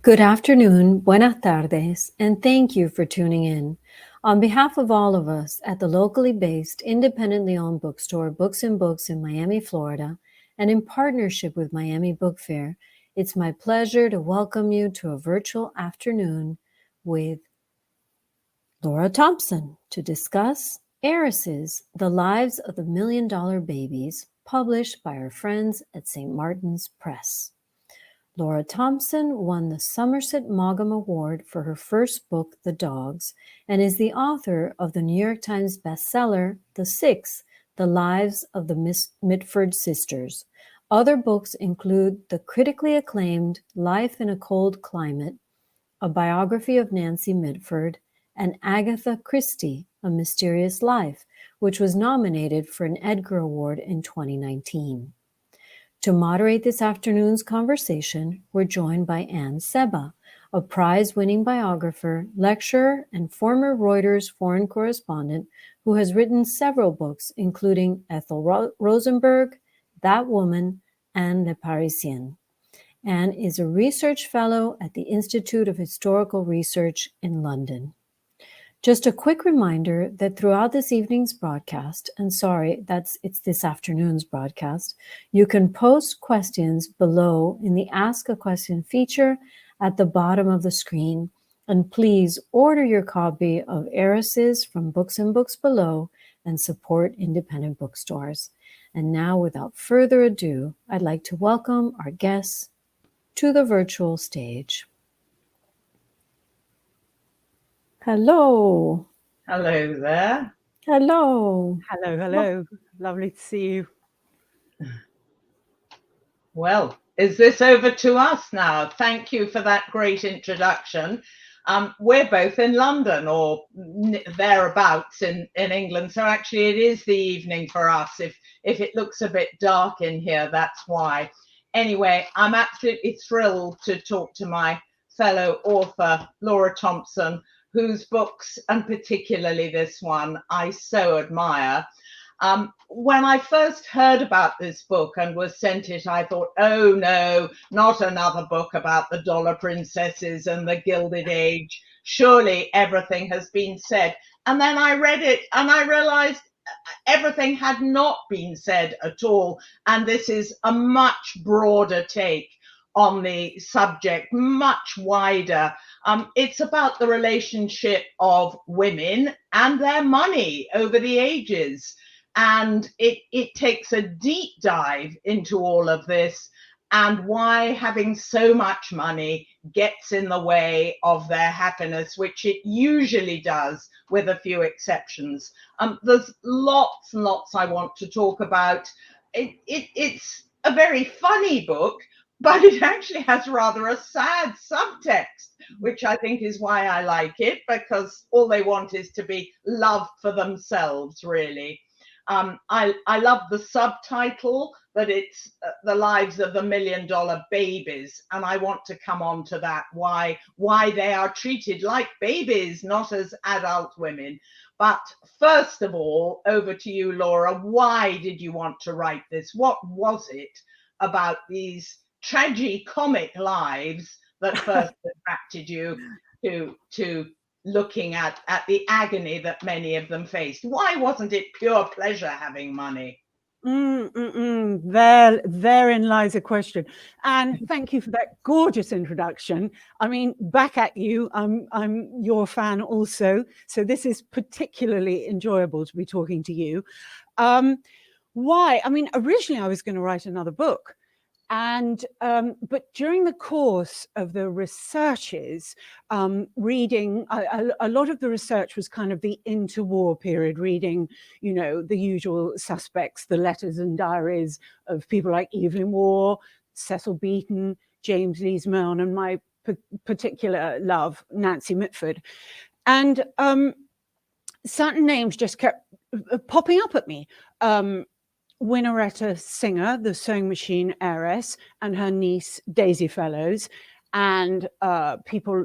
Good afternoon, buenas tardes, and thank you for tuning in. On behalf of all of us at the locally based, independently owned bookstore Books and Books in Miami, Florida, and in partnership with Miami Book Fair, it's my pleasure to welcome you to a virtual afternoon with Laura Thompson to discuss Heiresses, The Lives of the $1 Million Babies, published by our friends at St. Martin's Press. Laura Thompson won the Somerset Maugham Award for her first book, The Dogs, and is the author of the New York Times bestseller, The Six, The Lives of the Mitford Sisters. Other books include the critically acclaimed Life in a Cold Climate, a biography of Nancy Mitford, and Agatha Christie, A Mysterious Life, which was nominated for an Edgar Award in 2019. To moderate this afternoon's conversation, we're joined by Sebba, a prize-winning biographer, lecturer, and former Reuters foreign correspondent who has written several books, including Ethel Rosenberg, That Woman, and Le Parisien, and is a research fellow at the Institute of Historical Research in London. Just a quick reminder that throughout this evening's broadcast, and sorry, it's this afternoon's broadcast, you can post questions below in the Ask a Question feature at the bottom of the screen. And please order your copy of Heiresses from Books and Books below and support independent bookstores. And now, without further ado, I'd like to welcome our guests to the virtual stage. Hello. Hello there. Hello. Hello. Lovely to see you. Well, is this over to us now? Thank you for that great introduction. We're both in London or thereabouts in England. So actually it is the evening for us. If it looks a bit dark in here, that's why. Anyway, I'm absolutely thrilled to talk to my fellow author, Laura Thompson, whose books, and particularly this one, I so admire. When I first heard about this book and was sent it, I thought, oh no, not another book about the dollar princesses and the Gilded Age. Surely everything has been said. And then I read it and I realized everything had not been said at all. And this is a much broader take on the subject, much wider. It's about the relationship of women and their money over the ages. And it takes a deep dive into all of this and why having so much money gets in the way of their happiness, which it usually does, with a few exceptions. There's lots and lots I want to talk about. It's a very funny book, but it actually has rather a sad subtext, which I think is why I like it, because all they want is to be loved for themselves, really. I love the subtitle, that it's The Lives of the $1 Million Babies, and I want to come on to that, why they are treated like babies, not as adult women. But first of all, over to you, Laura. Why did you want to write this? What was it about these tragicomic lives that first attracted you to looking at the agony that many of them faced? Why wasn't it pure pleasure having money? Therein lies a question. And thank you for that gorgeous introduction. I mean, back at you. I'm your fan also, so this is particularly enjoyable to be talking to you. Why? I mean, originally I was going to write another book. And but during the course of the researches, reading a lot of the research was kind of the interwar period, reading, the usual suspects, the letters and diaries of people like Evelyn Waugh, Cecil Beaton, James Lees-Milne, and my particular love, Nancy Mitford. And certain names just kept popping up at me. Winneretta Singer, the sewing machine heiress, and her niece Daisy Fellows, and people,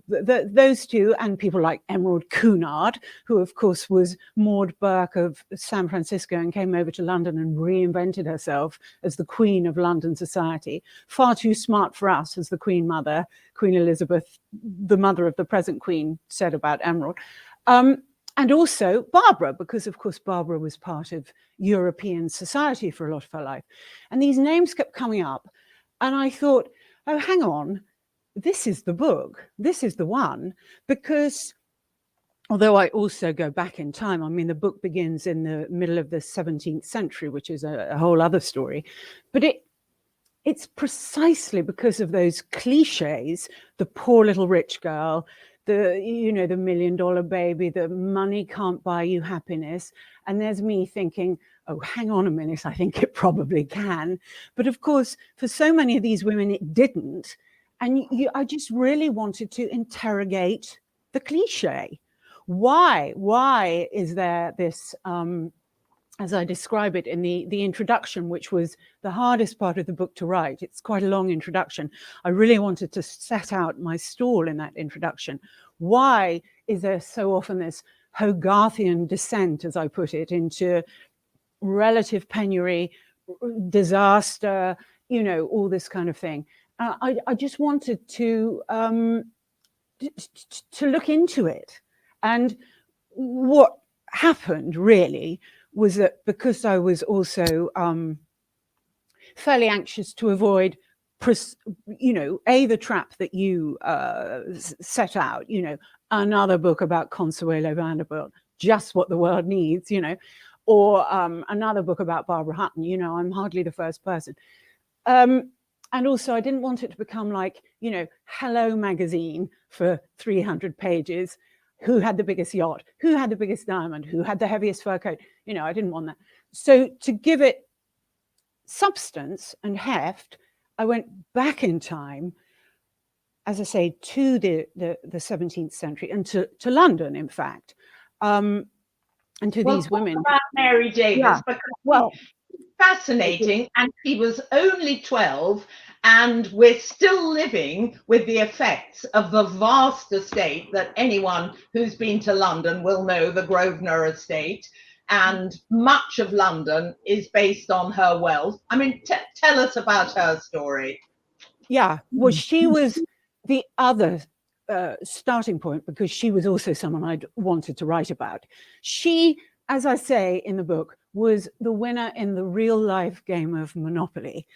those two, and people like Emerald Cunard, who of course was Maud Burke of San Francisco and came over to London and reinvented herself as the Queen of London society. Far too smart for us, as the Queen Mother, Queen Elizabeth, the mother of the present Queen, said about Emerald. And also Barbara, because of course Barbara was part of European society for a lot of her life. And these names kept coming up. And I thought, oh, hang on, this is the book. This is the one. Because although I also go back in time, I mean, the book begins in the middle of the 17th century, which is a whole other story. But it's precisely because of those cliches, the poor little rich girl, the $1 million baby, the money can't buy you happiness. And there's me thinking, oh, hang on a minute, I think it probably can. But of course, for so many of these women, it didn't. And I just really wanted to interrogate the cliche. Why is there this, as I describe it in the introduction, which was the hardest part of the book to write? It's quite a long introduction. I really wanted to set out my stall in that introduction. Why is there so often this Hogarthian descent, as I put it, into relative penury, disaster, all this kind of thing? I just wanted to look into it. And what happened really was that because I was also fairly anxious to avoid, the trap that you set out, another book about Consuelo Vanderbilt, just what the world needs, or another book about Barbara Hutton, I'm hardly the first person. And also I didn't want it to become like, Hello magazine for 300 pages. Who had the biggest yacht? Who had the biggest diamond? Who had the heaviest fur coat? I didn't want that. So to give it substance and heft, I went back in time, as I say, to the 17th century and to London, in fact, and to these women. About Mary Davis, yeah. Because fascinating, and she was only 12. And we're still living with the effects of the vast estate that anyone who's been to London will know, the Grosvenor estate. And much of London is based on her wealth. I mean, tell us about her story. Yeah, well, she was the other starting point, because she was also someone I'd wanted to write about. She, as I say in the book, was the winner in the real life game of Monopoly.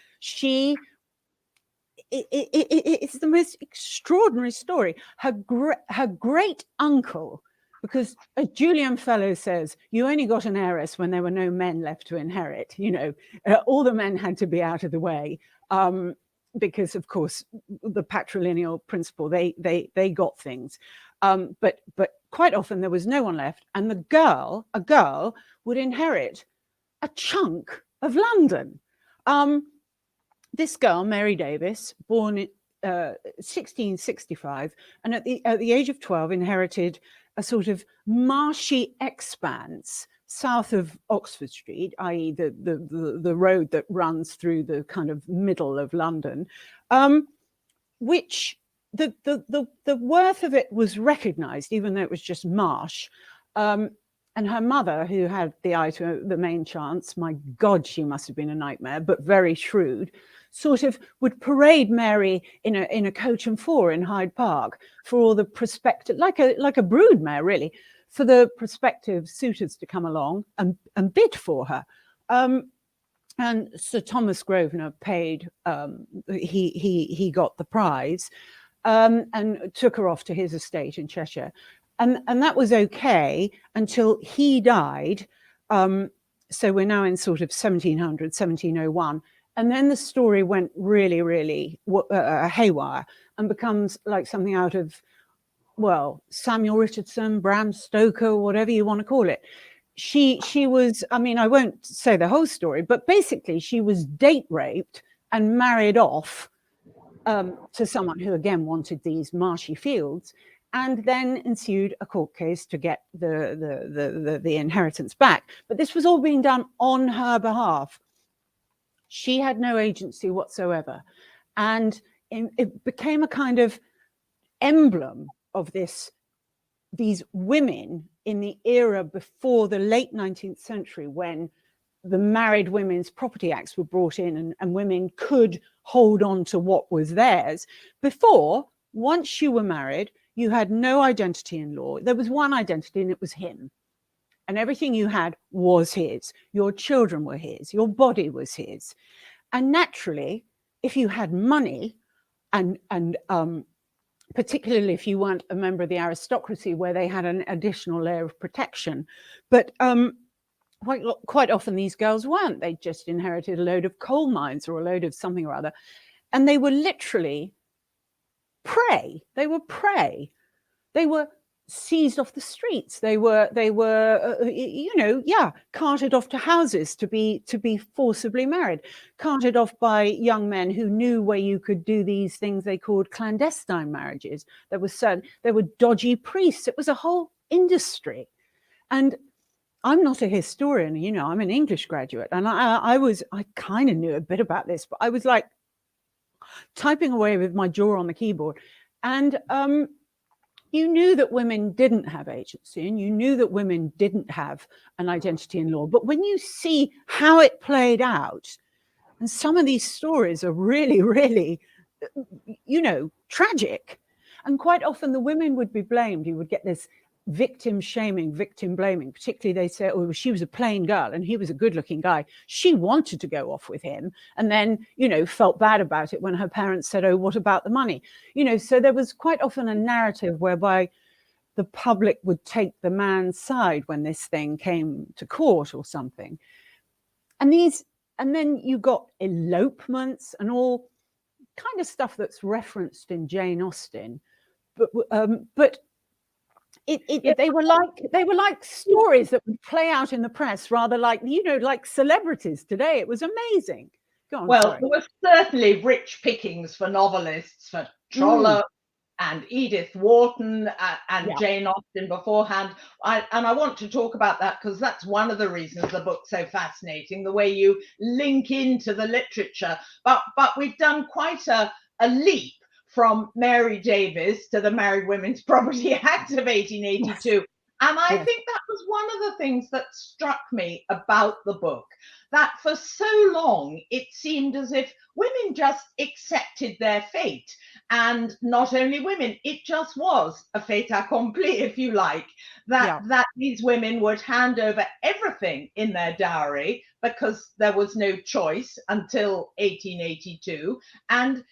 It's the most extraordinary story. Her great uncle, because as Julian Fellows says, you only got an heiress when there were no men left to inherit. All the men had to be out of the way, because of course the patrilineal principle, they got things, but quite often there was no one left, and a girl would inherit a chunk of London. This girl, Mary Davis, born in 1665, and at the age of 12 inherited a sort of marshy expanse south of Oxford Street, i.e. the road that runs through the kind of middle of London, which the worth of it was recognised, even though it was just marsh. And her mother, who had the eye to the main chance, my God, she must have been a nightmare, but very shrewd, sort of would parade Mary in a coach and four in Hyde Park for all the prospective, like a broodmare really, for the prospective suitors to come along and bid for her. And Sir Thomas Grosvenor paid, he got the prize, and took her off to his estate in Cheshire. And that was okay until he died. So we're now in sort of 1700, 1701. And then the story went really, really haywire and becomes like something out of, well, Samuel Richardson, Bram Stoker, whatever you want to call it. She was, I mean, I won't say the whole story, but basically she was date raped and married off to someone who again wanted these marshy fields. And then ensued a court case to get the inheritance back. But this was all being done on her behalf. She had no agency whatsoever. And it became a kind of emblem of these women in the era before the late 19th century, when the Married Women's Property Acts were brought in, and women could hold on to what was theirs. Before, once you were married, you had no identity in law. There was one identity, and it was him. And everything you had was his. Your children were his. Your body was his. And naturally, if you had money, and particularly if you weren't a member of the aristocracy, where they had an additional layer of protection, but quite often these girls weren't. They just inherited a load of coal mines or a load of something or other, and they were literally prey. They were prey. They were seized off the streets. They were carted off to houses to be forcibly married, carted off by young men who knew where you could do these things they called clandestine marriages. There were dodgy priests. It was a whole industry. And I'm not a historian, I'm an English graduate, and I kind of knew a bit about this, but I was like typing away with my jaw on the keyboard, and you knew that women didn't have agency, and you knew that women didn't have an identity in law. But when you see how it played out, and some of these stories are really, really, tragic, and quite often the women would be blamed. You would get this victim shaming, victim blaming. Particularly, they say, oh, she was a plain girl and he was a good looking guy. She wanted to go off with him, and then, felt bad about it when her parents said, oh, what about the money? So there was quite often a narrative whereby the public would take the man's side when this thing came to court or something. And then you got elopements and all kind of stuff that's referenced in Jane Austen, but they were like stories that would play out in the press, rather like celebrities today. It was amazing. Go on, well, sorry. There was certainly rich pickings for novelists, for Trollope and Edith Wharton and Jane Austen beforehand. I want to talk about that because that's one of the reasons the book's so fascinating, the way you link into the literature. But we've done quite a leap from Mary Davies to the Married Women's Property Act of 1882. Yes. And I think that was one of the things that struck me about the book, that for so long it seemed as if women just accepted their fate. And not only women, it just was a fait accompli, if you like, that these women would hand over everything in their dowry because there was no choice until 1882. And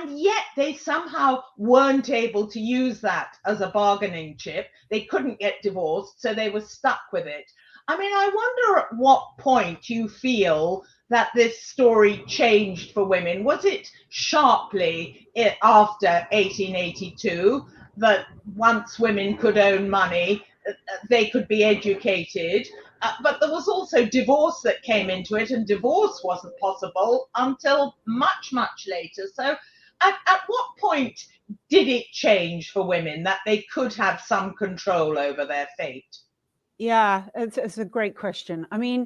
yet they somehow weren't able to use that as a bargaining chip. They couldn't get divorced, so they were stuck with it. I mean, I wonder at what point you feel that this story changed for women. Was it sharply after 1882 that once women could own money, they could be educated? But there was also divorce that came into it, and divorce wasn't possible until much, much later. So at what point did it change for women that they could have some control over their fate? Yeah, it's a great question. I mean,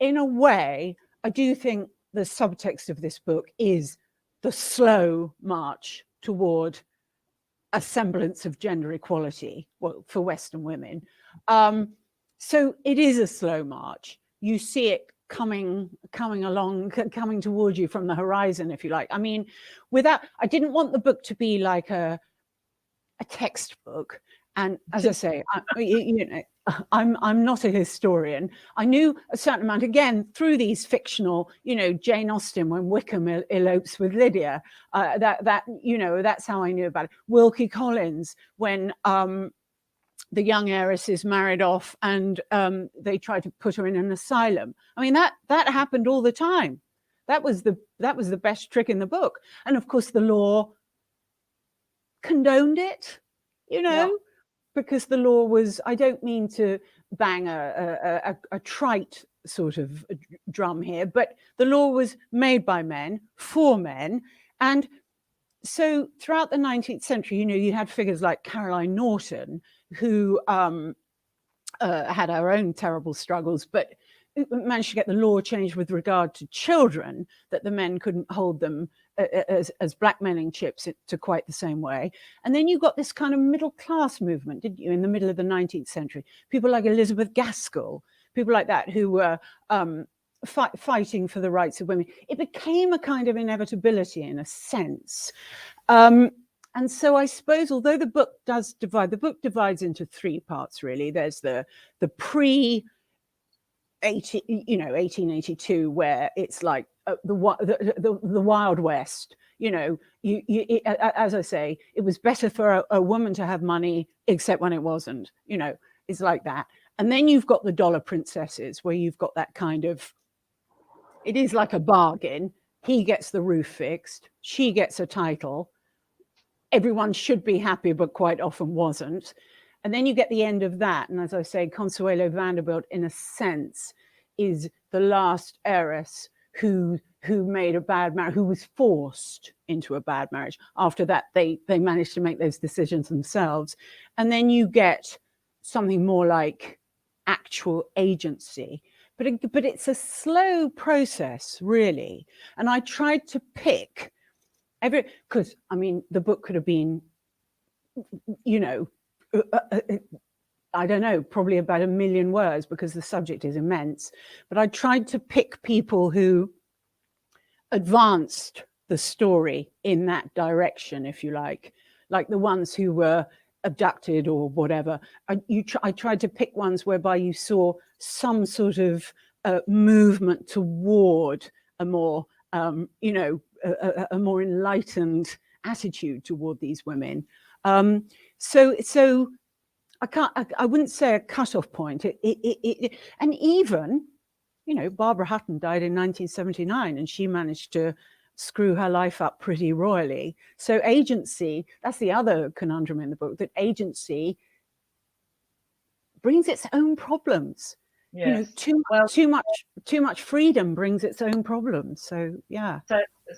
in a way, I do think the subtext of this book is the slow march toward a semblance of gender equality, for Western women. So it is a slow march. You see it coming towards you from the horizon, if you like. I mean, I didn't want the book to be like a textbook. And as I say, I'm not a historian. I knew a certain amount, again, through these fictional, Jane Austen, when Wickham elopes with Lydia, that's how I knew about it. Wilkie Collins, when the young heiress is married off and they try to put her in an asylum. I mean, that happened all the time. That was the best trick in the book. And of course, the law condoned it, because the law was, I don't mean to bang a trite sort of drum here, but the law was made by men, for men. And so throughout the 19th century, you had figures like Caroline Norton, who had her own terrible struggles, but managed to get the law changed with regard to children, that the men couldn't hold them as blackmailing chips to quite the same way. And then you got this kind of middle class movement, didn't you, in the middle of the 19th century? People like Elizabeth Gaskell, people like that, who were fighting for the rights of women. It became a kind of inevitability in a sense. And so I suppose, although the book does divide, the book divides into three parts, really. There's the pre 1882, where it's like the Wild West. As I say, it was better for a woman to have money, except when it wasn't. It's like that. And then you've got the dollar princesses, where you've got that kind of, it is like a bargain. He gets the roof fixed, she gets a title. Everyone should be happy, but quite often wasn't. And then you get the end of that. And as I say, Consuelo Vanderbilt, in a sense, is the last heiress who made a bad marriage, who was forced into a bad marriage. After that, they managed to make those decisions themselves. And then you get something more like actual agency. But it's a slow process, really. And I tried to pick because, I mean, the book could have been, I don't know, probably about 1 million words, because the subject is immense. But I tried to pick people who advanced the story in that direction, if you like the ones who were abducted or whatever. I tried to pick ones whereby you saw some sort of movement toward a more, a more enlightened attitude toward these women. So I wouldn't say a cutoff point. And even, Barbara Hutton died in 1979, and she managed to screw her life up pretty royally. So agency, that's the other conundrum in the book, that agency brings its own problems. Yes. Too much freedom brings its own problems. So yeah.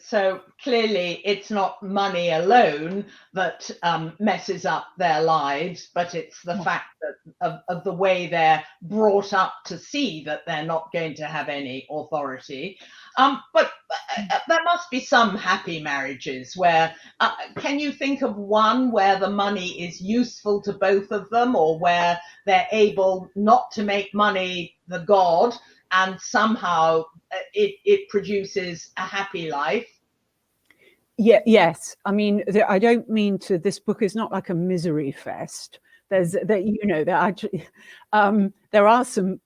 So clearly it's not money alone that messes up their lives, but it's the fact that of the way they're brought up to see that they're not going to have any authority. But there must be some happy marriages where, can you think of one where the money is useful to both of them, or where they're able not to make money the god, and somehow it produces a happy life? Yeah, yes. I mean, I don't mean to. This book is not like a misery fest. There are some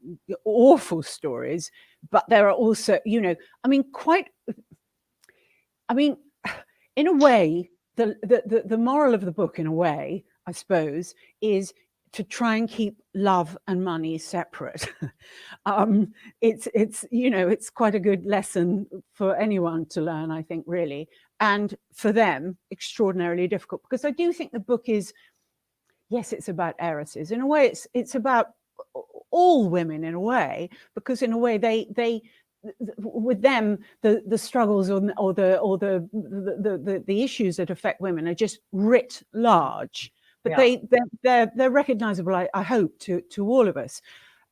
awful stories, but there are also, in a way, the moral of the book, in a way, I suppose, is to try and keep love and money separate. It's quite a good lesson for anyone to learn, I think, really. And for them, extraordinarily difficult, because I do think the book is, yes, it's about heiresses. In a way, it's about all women, in a way, because in a way they with them the struggles or the issues that affect women are just writ large. But they're recognizable, I hope, to all of us.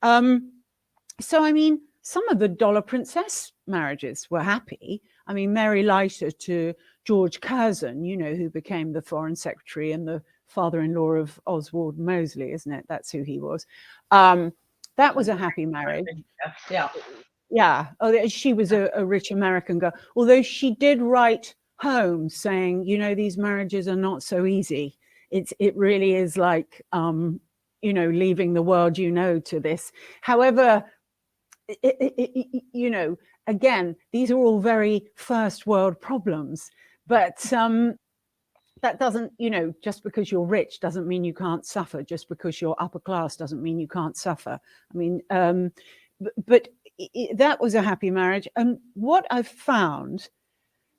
So, I mean, some of the dollar princess marriages were happy. I mean, Mary Leiter to George Curzon, who became the foreign secretary and the father-in-law of Oswald Mosley, isn't it? That's who he was. That was a happy marriage. Yeah. Oh, she was a rich American girl, although she did write home saying, these marriages are not so easy. It really is like, leaving the world, to this. However, again, these are all very first world problems, but that doesn't, just because you're rich doesn't mean you can't suffer. Just because you're upper class doesn't mean you can't suffer. I mean, but that was a happy marriage. And what I've found,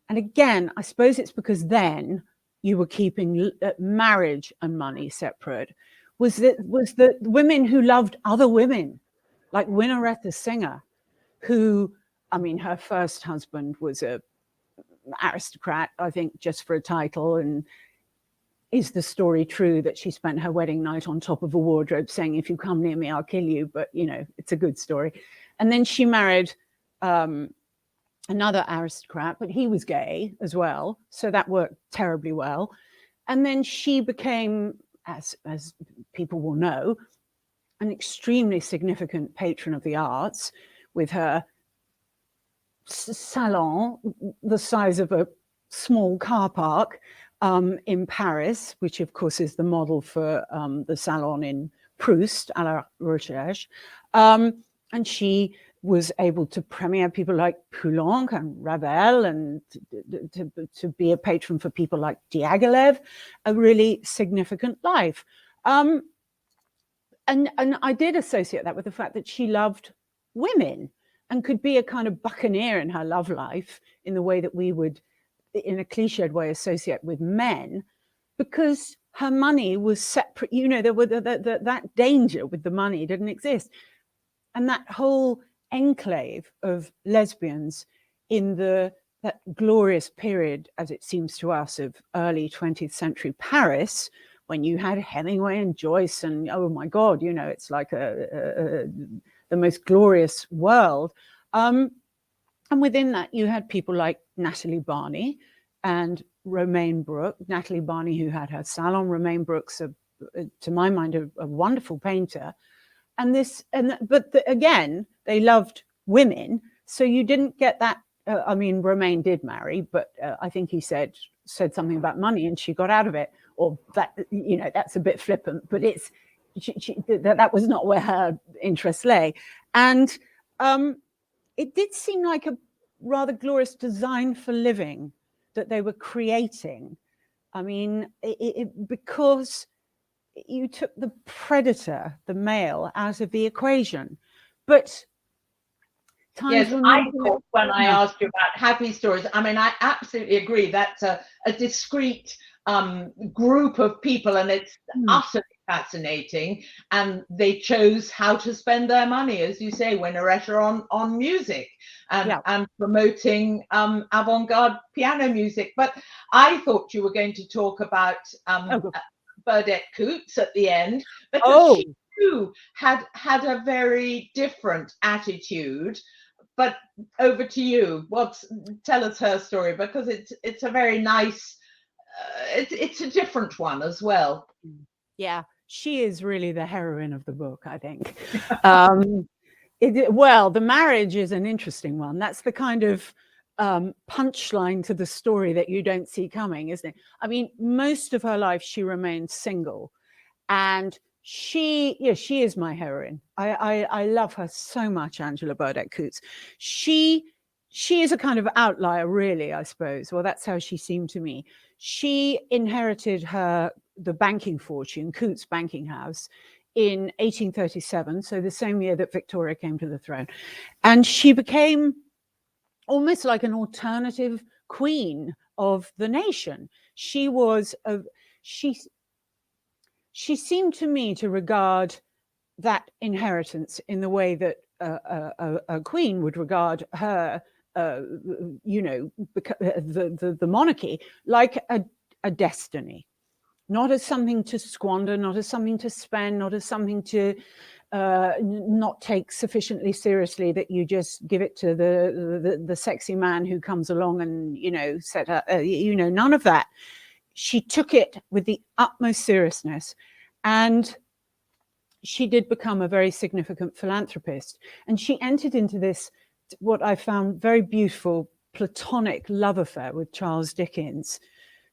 and again, I suppose it's because then you were keeping marriage and money separate, was that women who loved other women, like Winneretha Singer, who, I mean, her first husband was a aristocrat, I think, just for a title. And is the story true that she spent her wedding night on top of a wardrobe saying, if you come near me, I'll kill you? But, it's a good story. And then she married another aristocrat, but he was gay as well, so that worked terribly well. And then she became, as people will know, an extremely significant patron of the arts, with her salon the size of a small car park in Paris, which of course is the model for the salon in Proust, à la Recherche. And she was able to premiere people like Poulenc and Ravel, and to be a patron for people like Diaghilev, a really significant life. And I did associate that with the fact that she loved women and could be a kind of buccaneer in her love life in the way that we would, in a cliched way, associate with men, because her money was separate. You know, there were that danger with the money didn't exist. And that whole enclave of lesbians in that glorious period, as it seems to us, of early 20th century Paris, when you had Hemingway and Joyce, and oh my God, you know, it's like the most glorious world. And within that, you had people like Natalie Barney and Romaine Brooke. Natalie Barney, who had her salon. Romaine Brooke's, to my mind, a wonderful painter. But again, they loved women, so you didn't get that. I mean, Romaine did marry, but I think he said something about money, and she got out of it. Or that, you know, that's a bit flippant, but it's that was not where her interest lay. And it did seem like a rather glorious design for living that they were creating. I mean, because you took the predator, the male, out of the equation. But yes, I thought when I asked you about happy stories, I mean, I absolutely agree. That's a discrete group of people, and it's utterly fascinating. And they chose how to spend their money, as you say, Winaretta, on music and promoting avant-garde piano music. But I thought you were going to talk about Burdett-Coutts at the end, because she too had a very different attitude. But over to you. Tell us her story, because it's a very nice. It's a different one as well. Yeah, she is really the heroine of the book, I think. Well, the marriage is an interesting one. That's the kind of punchline to the story that you don't see coming, isn't it? I mean, most of her life she remained single, and she is my heroine. I love her so much, Angela Burdett-Coutts. She is a kind of outlier, really, I suppose. Well, that's how she seemed to me. She inherited the banking fortune, Coutts Banking House, in 1837, so the same year that Victoria came to the throne. And she became almost like an alternative queen of the nation. She seemed to me to regard that inheritance in the way that a queen would regard her, the monarchy, like a destiny, not as something to squander, not as something to spend, not as something to not take sufficiently seriously, that you just give it to the sexy man who comes along and, you know, set her, none of that. She took it with the utmost seriousness, and she did become a very significant philanthropist. And she entered into this, what I found very beautiful, platonic love affair with Charles Dickens,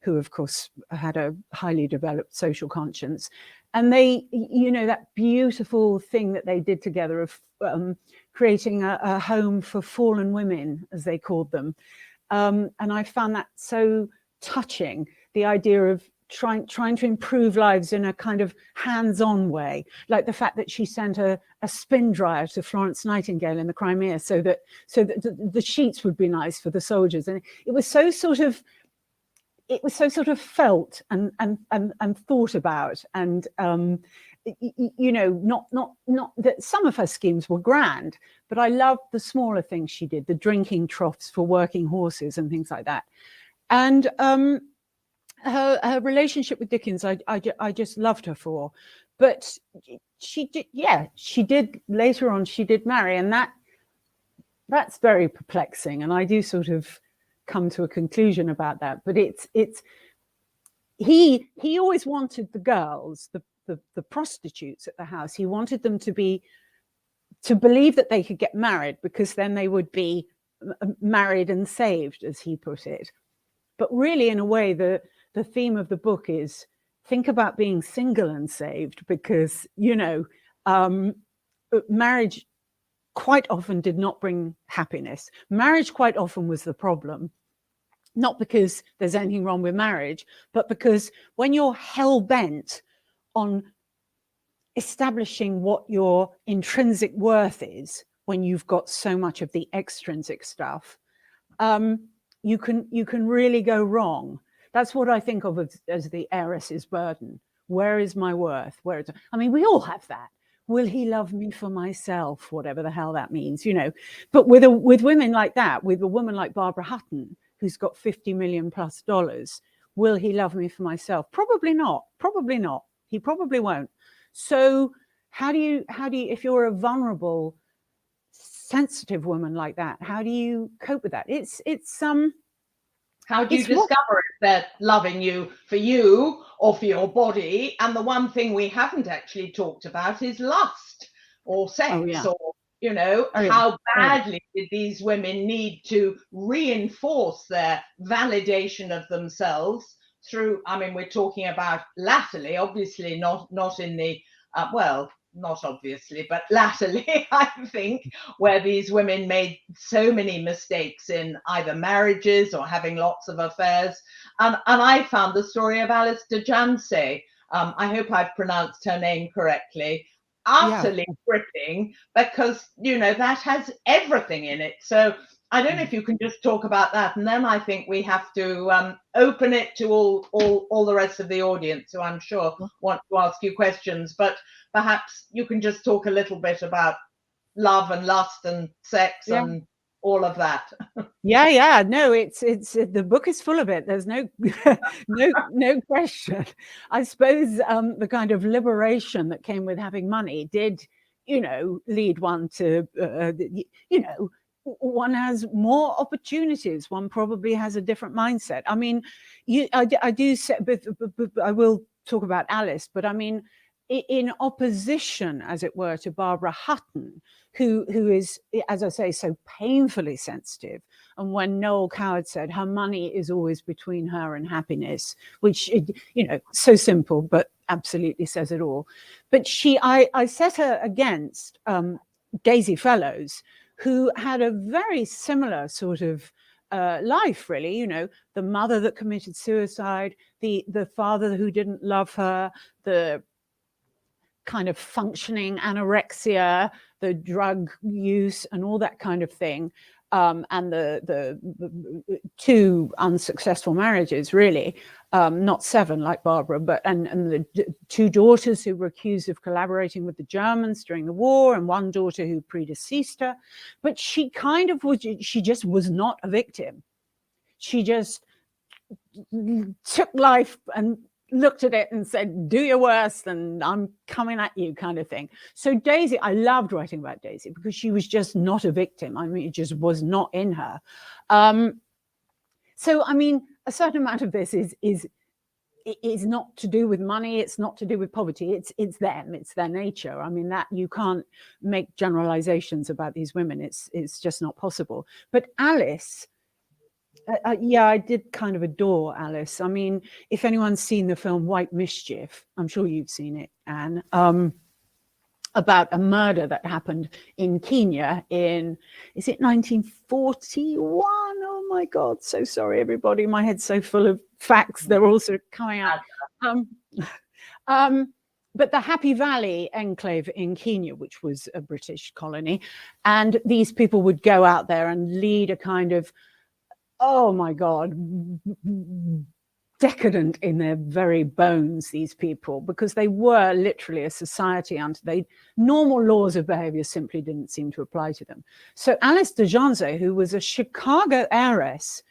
who of course had a highly developed social conscience. And they, you know, that beautiful thing that they did together of creating a home for fallen women, as they called them. And I found that so touching, the idea of trying to improve lives in a kind of hands-on way, like the fact that she sent a spin dryer to Florence Nightingale in the Crimea so that the sheets would be nice for the soldiers. And it was so sort of felt and thought about, and you know, not that some of her schemes were grand, but I loved the smaller things she did, the drinking troughs for working horses and things like that. And her relationship with Dickens, I just loved her for. But she did later on, she did marry, and that That's very perplexing, and I do sort of come to a conclusion about that. But he always wanted the girls, the prostitutes at the house, he wanted them to believe that they could get married, because then they would be married and saved, as he put it. But really, in a way, the theme of the book is think about being single and saved, because, marriage quite often did not bring happiness. Marriage quite often was the problem, not because there's anything wrong with marriage, but because when you're hell-bent on establishing what your intrinsic worth is, when you've got so much of the extrinsic stuff, you can really go wrong. That's what I think of as the heiress's burden. Where is my worth? I mean, we all have that. Will he love me for myself? Whatever the hell that means, But with women like that, with a woman like Barbara Hutton, who's got $50 million plus, will he love me for myself? Probably not. Probably not. He probably won't. So how do you, if you're a vulnerable, sensitive woman like that, how do you cope with that? How do you discover if they're loving you for you or for your body? And the one thing we haven't actually talked about is lust or sex, or, how badly did these women need to reinforce their validation of themselves through, I mean, we're talking about latterly, obviously not in the, not obviously, but latterly, I think, where these women made so many mistakes in either marriages or having lots of affairs. And I found the story of Alice de Janse, I hope I've pronounced her name correctly, utterly gripping, because, that has everything in it. So I don't know if you can just talk about that, and then I think we have to open it to all the rest of the audience, who I'm sure want to ask you questions. But perhaps you can just talk a little bit about love and lust and sex and all of that. No, it's the book is full of it. There's no no question. I suppose the kind of liberation that came with having money did, lead one to, one has more opportunities. One probably has a different mindset. I mean, I do say, but I will talk about Alice, but I mean, in opposition, as it were, to Barbara Hutton, who is, as I say, so painfully sensitive. And when Noel Coward said her money is always between her and happiness, which, so simple, but absolutely says it all. But I set her against Daisy Fellows, who had a very similar sort of life, really, the mother that committed suicide, the father who didn't love her, the kind of functioning anorexia, the drug use and all that kind of thing, and the two unsuccessful marriages, really, not 7 like Barbara, but and the 2 daughters who were accused of collaborating with the Germans during the war, and 1 daughter who predeceased her. But she just was not a victim. She just took life and looked at it and said, do your worst and I'm coming at you, kind of thing. So Daisy, I loved writing about Daisy because she was just not a victim. I mean, it just was not in her. So, I mean, a certain amount of this is not to do with money. It's not to do with poverty. It's them. It's their nature. I mean, that you can't make generalizations about these women. It's just not possible. But Alice, I did kind of adore Alice. I mean, if anyone's seen the film White Mischief, I'm sure you've seen it, Anne, about a murder that happened in Kenya is it 1941? Oh my God, so sorry, everybody. My head's so full of facts. They're also coming out. But the Happy Valley enclave in Kenya, which was a British colony, and these people would go out there and lead a kind of, oh my God, decadent in their very bones, these people, because they were literally a society normal laws of behavior simply didn't seem to apply to them. So Alice de Janse, who was a Chicago heiress,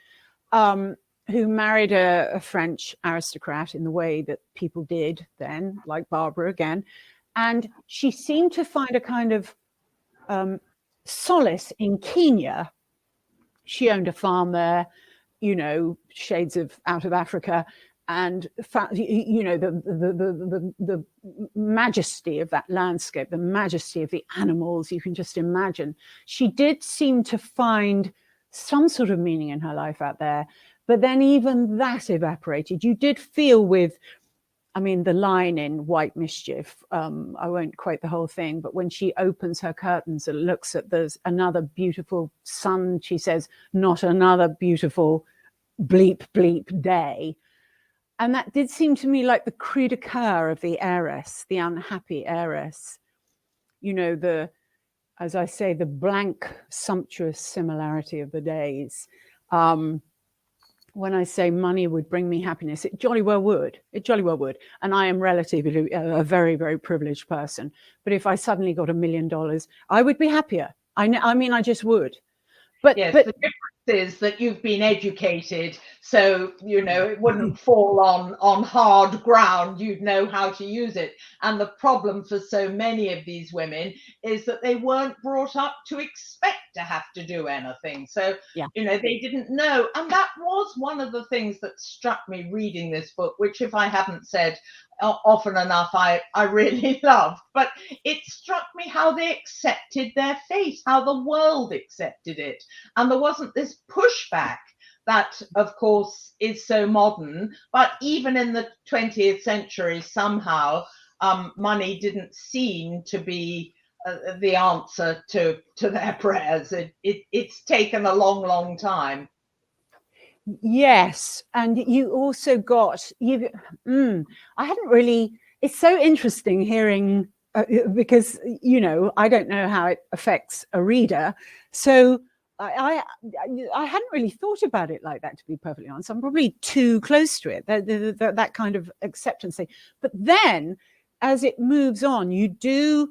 who married a French aristocrat in the way that people did then, like Barbara again, and she seemed to find a kind of solace in Kenya. She owned a farm there, you know, shades of out of Africa, and you know, the majesty of that landscape, the majesty of the animals, you can just imagine. She did seem to find some sort of meaning in her life out there, but then even that evaporated. You did feel with, I mean, the line in White Mischief, I won't quote the whole thing, but when she opens her curtains and looks at there's another beautiful sun, she says, not another beautiful bleep, bleep day. And that did seem to me like the cri de coeur of the heiress, the unhappy heiress. You know, the, as I say, the blank, sumptuous similarity of the days. When I say money would bring me happiness, it jolly well would. It jolly well would. And I am relatively a very, very privileged person. But if I suddenly got $1 million, I would be happier. I mean, I just would. But yes, but the difference is that you've been educated, so you know it wouldn't fall on hard ground. You'd know how to use it. And the problem for so many of these women is that they weren't brought up to expect to have to do anything. So yeah, you know, they didn't know. And that was one of the things that struck me reading this book, which if I hadn't said often enough, I really loved. But it struck me how they accepted their fate, how the world accepted it. And there wasn't this pushback that, of course, is so modern. But even in the 20th century, somehow, money didn't seem to be the answer to their prayers. It's taken a long, long time. yes. And you also got, I hadn't really, it's so interesting hearing, because, you know, I don't know how it affects a reader. So I hadn't really thought about it like that, to be perfectly honest. I'm probably too close to it, that kind of acceptance thing. But then as it moves on, you do,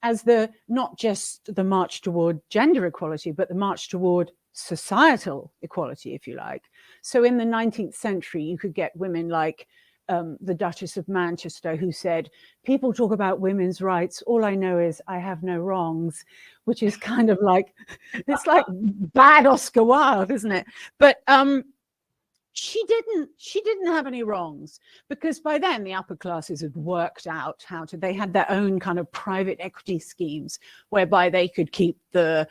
as the, not just the march toward gender equality, but the march toward societal equality, if you like. So in the 19th century, you could get women like the Duchess of Manchester, who said, people talk about women's rights, all I know is I have no wrongs, which is kind of like, it's like bad Oscar Wilde, isn't it? But she didn't have any wrongs, because by then the upper classes had worked out how to, they had their own kind of private equity schemes whereby they could keep the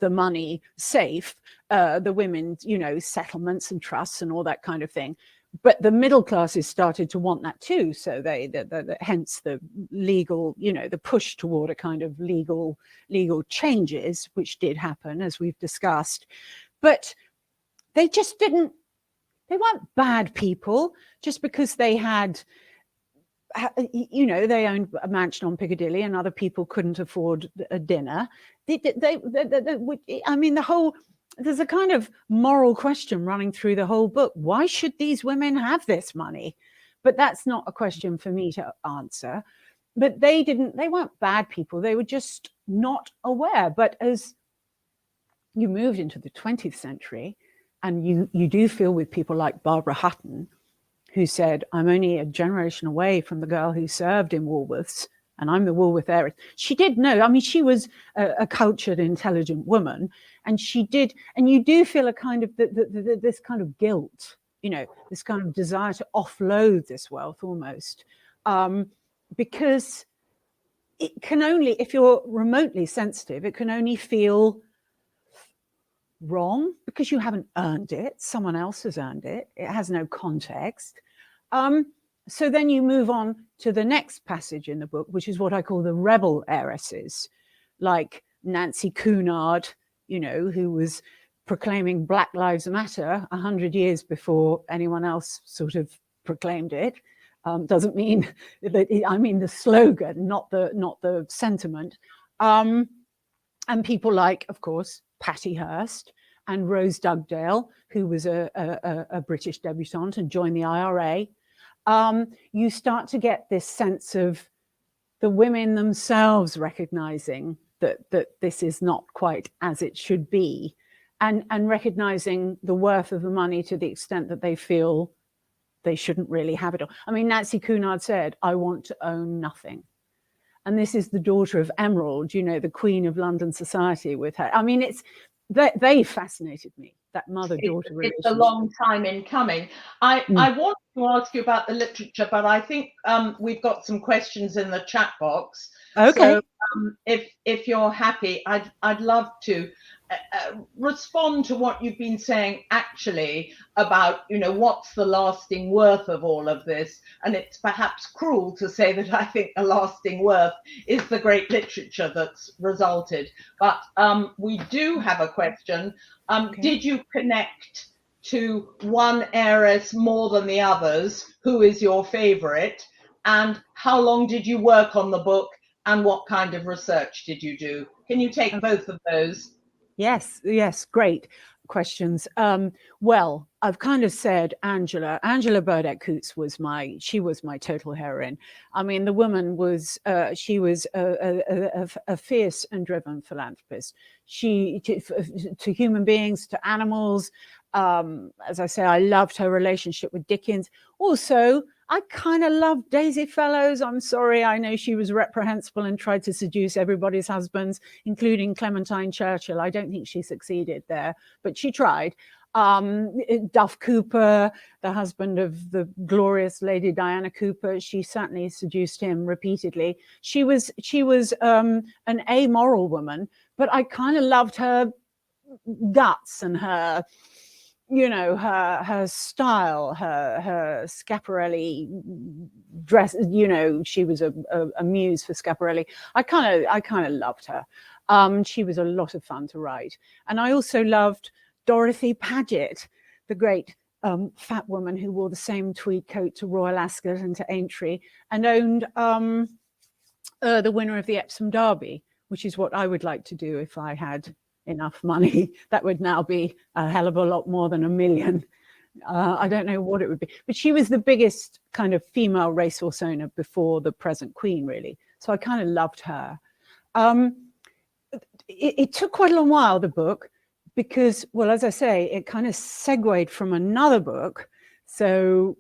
money safe, the women's, you know, settlements and trusts and all that kind of thing. But the middle classes started to want that too. So hence the legal, you know, the push toward a kind of legal changes, which did happen, as we've discussed. But they just didn't, they weren't bad people just because they had, you know, they owned a mansion on Piccadilly and other people couldn't afford a dinner. I mean, there's a kind of moral question running through the whole book. Why should these women have this money? But that's not a question for me to answer. But they weren't bad people. They were just not aware. But as you moved into the 20th century, and you do feel with people like Barbara Hutton, who said, I'm only a generation away from the girl who served in Woolworths, and I'm the Woolworth heiress. She did know, I mean, she was a cultured, intelligent woman, and she did, and you do feel a kind of, this kind of guilt, you know, this kind of desire to offload this wealth almost, because it can only, if you're remotely sensitive, it can only feel wrong because you haven't earned it. Someone else has earned it. It has no context. So then you move on to the next passage in the book, which is what I call the rebel heiresses, like Nancy Cunard, you know, who was proclaiming Black Lives Matter 100 years before anyone else sort of proclaimed it. Doesn't mean that, I mean the slogan, not the sentiment. And people like, of course, Patty Hearst and Rose Dugdale, who was a British debutante and joined the IRA. You start to get this sense of the women themselves recognizing that this is not quite as it should be, and recognizing the worth of the money to the extent that they feel they shouldn't really have it all. I mean, Nancy Cunard said, I want to own nothing. and this is the daughter of Emerald, you know, the Queen of London society with her. I mean, they fascinated me, that mother-daughter relationship. It's a long time in coming. I want to ask you about the literature, but I think we've got some questions in the chat box. Okay. So if you're happy, I'd love to respond to what you've been saying actually about, you know, what's the lasting worth of all of this. And it's perhaps cruel to say that I think the lasting worth is the great literature that's resulted. But we do have a question. Okay. Did you connect to one heiress more than the others? Who is your favorite? And how long did you work on the book? And what kind of research did you do? Can you take both of those? Yes, great questions. Well, I've kind of said Angela Burdett-Coutts was my total heroine. I mean, the woman was she was a fierce and driven philanthropist. She to human beings, to animals. As I say, I loved her relationship with Dickens. Also, I kind of loved Daisy Fellows. I'm sorry, I know she was reprehensible and tried to seduce everybody's husbands, including Clementine Churchill. I don't think she succeeded there, but she tried. Duff Cooper, the husband of the glorious Lady Diana Cooper, she certainly seduced him repeatedly. She was an amoral woman, but I kind of loved her guts and her, you know, her style, her Schiaparelli dress. You know, she was a muse for Schiaparelli. I kind of loved her. She was a lot of fun to write, and I also loved Dorothy Paget, the great fat woman who wore the same tweed coat to Royal Ascot and to Aintree, and owned the winner of the Epsom Derby, which is what I would like to do if I had enough money. That would now be a hell of a lot more than $1 million. I don't know what it would be, but she was the biggest kind of female racehorse owner before the present queen, really. So I kind of loved her. It took quite a long while, the book, because, well, as I say, it kind of segued from another book. So,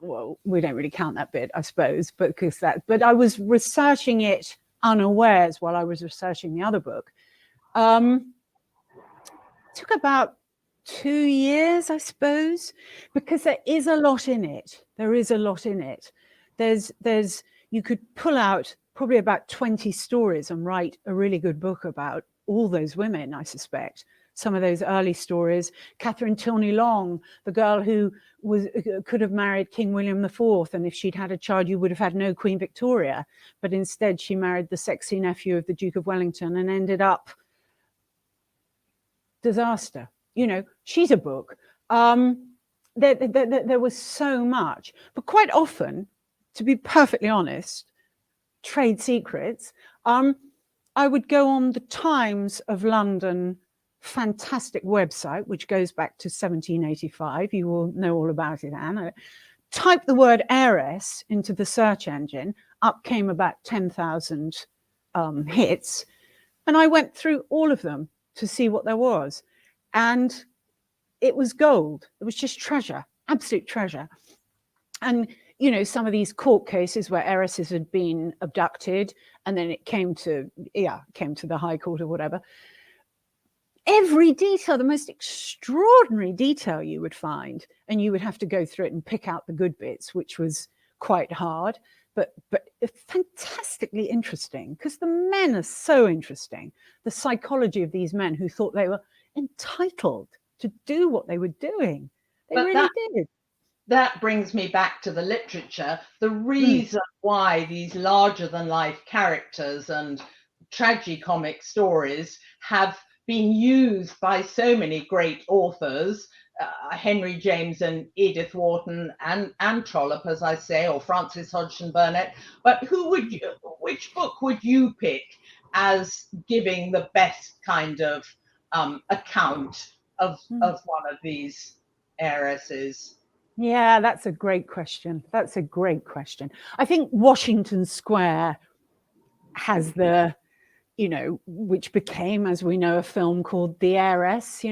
well, we don't really count that bit, I suppose, but I was researching it unawares while I was researching the other book. Took about 2 years, I suppose, because there is a lot in it. There's you could pull out probably about 20 stories and write a really good book about all those women, I suspect. Some of those early stories, Catherine Tilney Long, the girl who could have married King William IV, and if she'd had a child, you would have had no Queen Victoria, but instead she married the sexy nephew of the Duke of Wellington and ended up disaster. You know, she's a book. There was so much, but quite often, to be perfectly honest, trade secrets. I would go on the Times of London fantastic website, which goes back to 1785. You will know all about it, Anne. Type the word heiress into the search engine. Up came about 10,000 hits. And I went through all of them to see what there was. And it was gold. It was just treasure, absolute treasure. And, you know, some of these court cases where heiresses had been abducted and then it came to the High Court or whatever. Every detail, the most extraordinary detail you would find, and you would have to go through it and pick out the good bits, which was quite hard, but fantastically interesting, because the men are so interesting. The psychology of these men who thought they were entitled to do what they were doing. They really did. That brings me back to the literature. The reason why these larger than life characters and tragicomic stories have been used by so many great authors, Henry James and Edith Wharton and Trollope, as I say, or Frances Hodgson Burnett. But which book would you pick as giving the best kind of account of one of these heiresses? Yeah, that's a great question. I think Washington Square has which became, as we know, a film called The Heiress,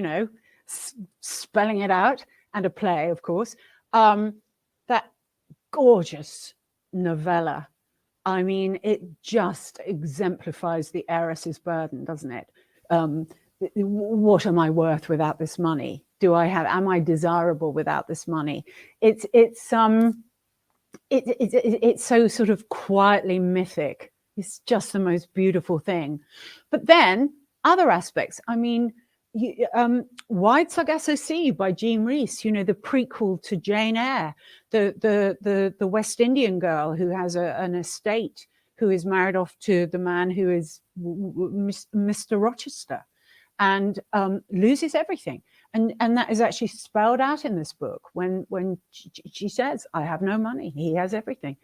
spelling it out, and a play, of course. That gorgeous novella I mean, it just exemplifies the heiress's burden, doesn't it? What am I worth without this money? Am I desirable without this money? It's so sort of quietly mythic. It's just the most beautiful thing. But then other aspects, I mean, Wide Sargasso Sea by Jean Rhys, the prequel to Jane Eyre, the West Indian girl who has an estate, who is married off to the man who is Mr. Rochester, and loses everything. And that is actually spelled out in this book when she says, I have no money, he has everything.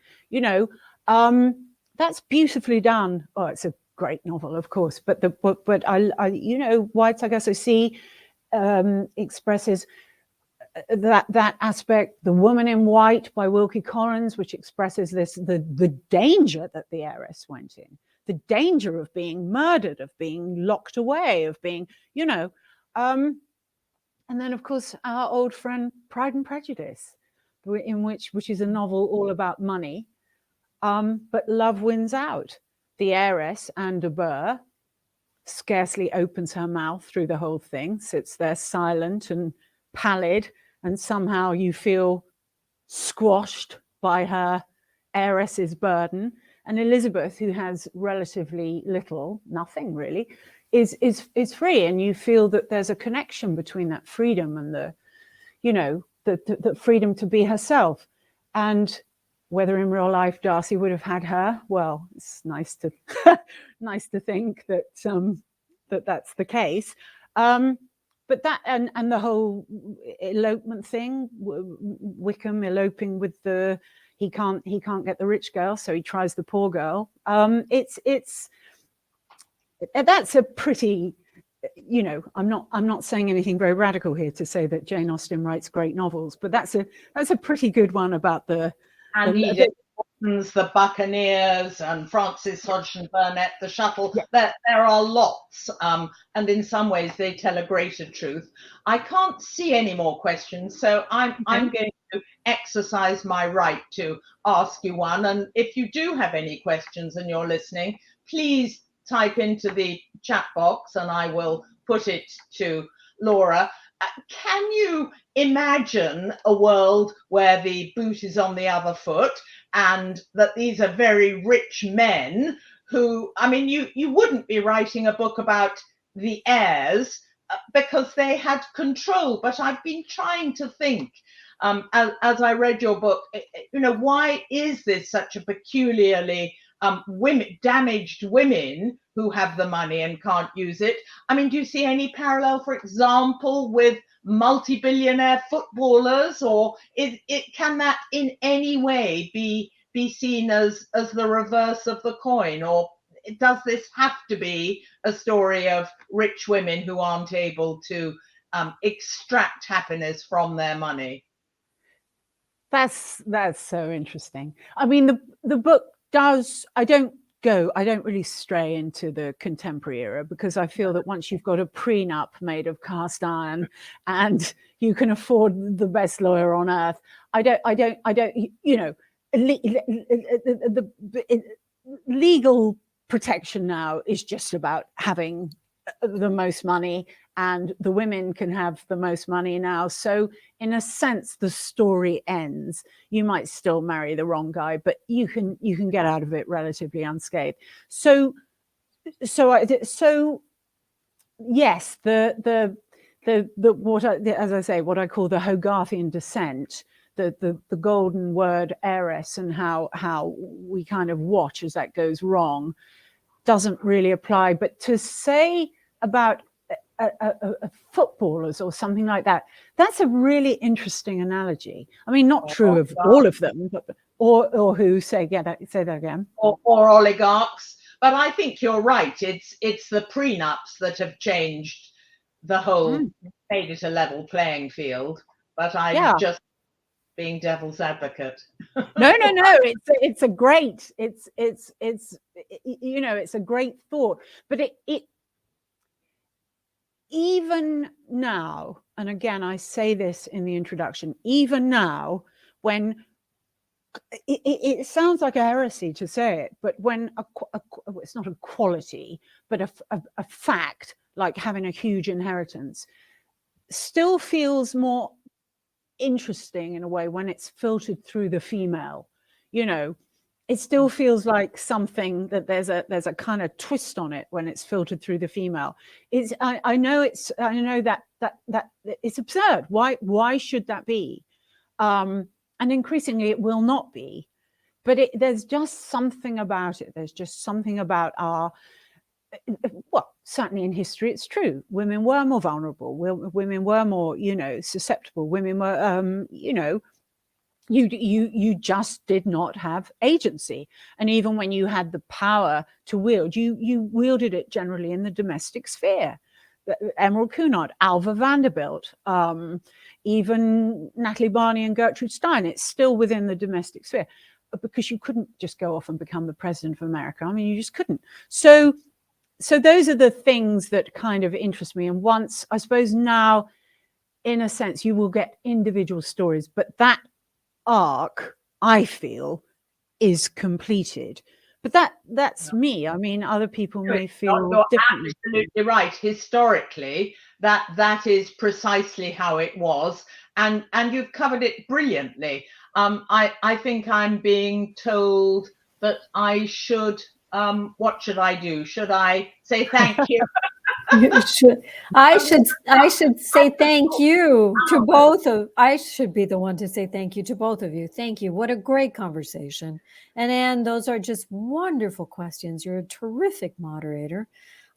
That's beautifully done. Oh, it's a great novel, of course, but I Wide Sargasso Sea expresses that aspect. The Woman in White by Wilkie Collins, which expresses the danger that the heiress went in, the danger of being murdered, of being locked away, of being, and then, of course, our old friend Pride and Prejudice, which is a novel all about money, but love wins out. The heiress, Anne de Burgh, scarcely opens her mouth through the whole thing, sits there silent and pallid, and somehow you feel squashed by her heiress's burden. And Elizabeth, who has relatively little, nothing really, is free, and you feel that there's a connection between that freedom and the freedom to be herself. And whether in real life Darcy would have had her, well, it's nice to nice to think that that's the case. But that and the whole elopement thing, Wickham eloping with he can't get the rich girl, so he tries the poor girl. That's a pretty, I'm not saying anything very radical here to say that Jane Austen writes great novels, but that's a pretty good one about Edith Wharton's The Buccaneers and Frances Hodgson Burnett, The Shuttle. Yeah. There are lots, and in some ways they tell a greater truth. I can't see any more questions, so I'm going to exercise my right to ask you one. And if you do have any questions and you're listening, please type into the chat box and I will put it to Laura. Can you imagine a world where the boot is on the other foot and that these are very rich men who, I mean, you wouldn't be writing a book about the heirs because they had control, but I've been trying to think as I read your book, why is this such a peculiarly damaged women who have the money and can't use it? I mean, do you see any parallel, for example, with multi-billionaire footballers, or can that in any way be seen as the reverse of the coin, or does this have to be a story of rich women who aren't able to extract happiness from their money? That's so interesting. I mean, the book does. I don't really stray into the contemporary era because I feel that once you've got a prenup made of cast iron and you can afford the best lawyer on earth, I don't. Legal protection now is just about having the most money, and the women can have the most money now. So in a sense, the story ends. You might still marry the wrong guy, but you can get out of it relatively unscathed. So yes, the what I call the Hogarthian descent, the golden word heiress, and how we kind of watch as that goes wrong, doesn't really apply. But to say about footballers or something like that, that's a really interesting analogy. I mean, not true of all of them, but or who say that again, or oligarchs. But I think you're right. It's the prenups that have changed the whole, made it a level playing field. But I'm just being devil's advocate. No. It's a great. It's a great thought. But it even now, and again, I say this in the introduction, even now, when it sounds like a heresy to say it, but when it's not a quality, but a fact, like having a huge inheritance, still feels more interesting in a way when it's filtered through the female. You know, it still feels like something that there's a kind of twist on it when it's filtered through the female. I know that it's absurd. Why should that be? And increasingly it will not be. But there's just something about it. There's just something about our, well, certainly in history, it's true. Women were more vulnerable. Women were more, susceptible. Women were, you just did not have agency. And even when you had the power to wield, you wielded it generally in the domestic sphere. Emerald Cunard, Alva Vanderbilt, even Natalie Barney and Gertrude Stein, it's still within the domestic sphere, because you couldn't just go off and become the president of America. I mean, you just couldn't. So those are the things that kind of interest me. And once, I suppose now, in a sense, you will get individual stories, but that arc, I feel, is completed. But that's me. I mean, other people may feel differently. Absolutely right. Historically, that is precisely how it was, and you've covered it brilliantly. I think I'm being told that I should. What should I do? Should I say thank you? I should say thank you to both of. I should be the one to say thank you to both of you. Thank you. What a great conversation. And Anne, those are just wonderful questions. You're a terrific moderator.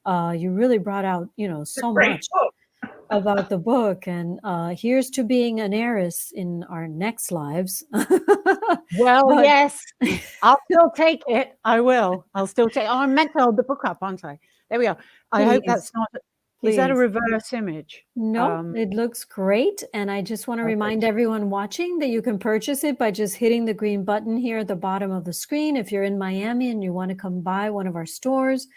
You really brought out, so much about the book. And here's to being an heiress in our next lives. Well, yes, I'll still take it. I will. I'll still take. Oh, I'm meant to hold the book up, aren't I? There we are. I hope that's not. Is that a reverse image? No, it looks great. And I just want to remind everyone watching that you can purchase it by just hitting the green button here at the bottom of the screen. If you're in Miami and you want to come by one of our stores,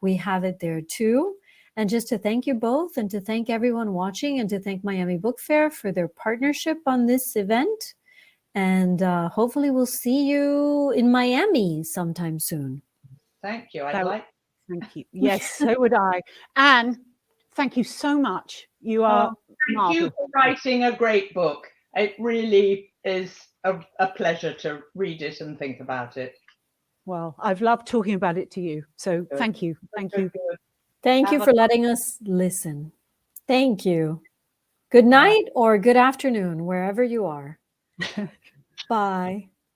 we have it there too. And just to thank you both, and to thank everyone watching, and to thank Miami Book Fair for their partnership on this event. And hopefully we'll see you in Miami sometime soon. Thank you. Thank you. Yes, so would I. Anne, thank you so much. You are thank you for writing a great book. It really is a pleasure to read it and think about it. Well, I've loved talking about it to you. So thank you. Thank you. Thank you for letting us listen. Thank you. Good night or good afternoon, wherever you are. Bye.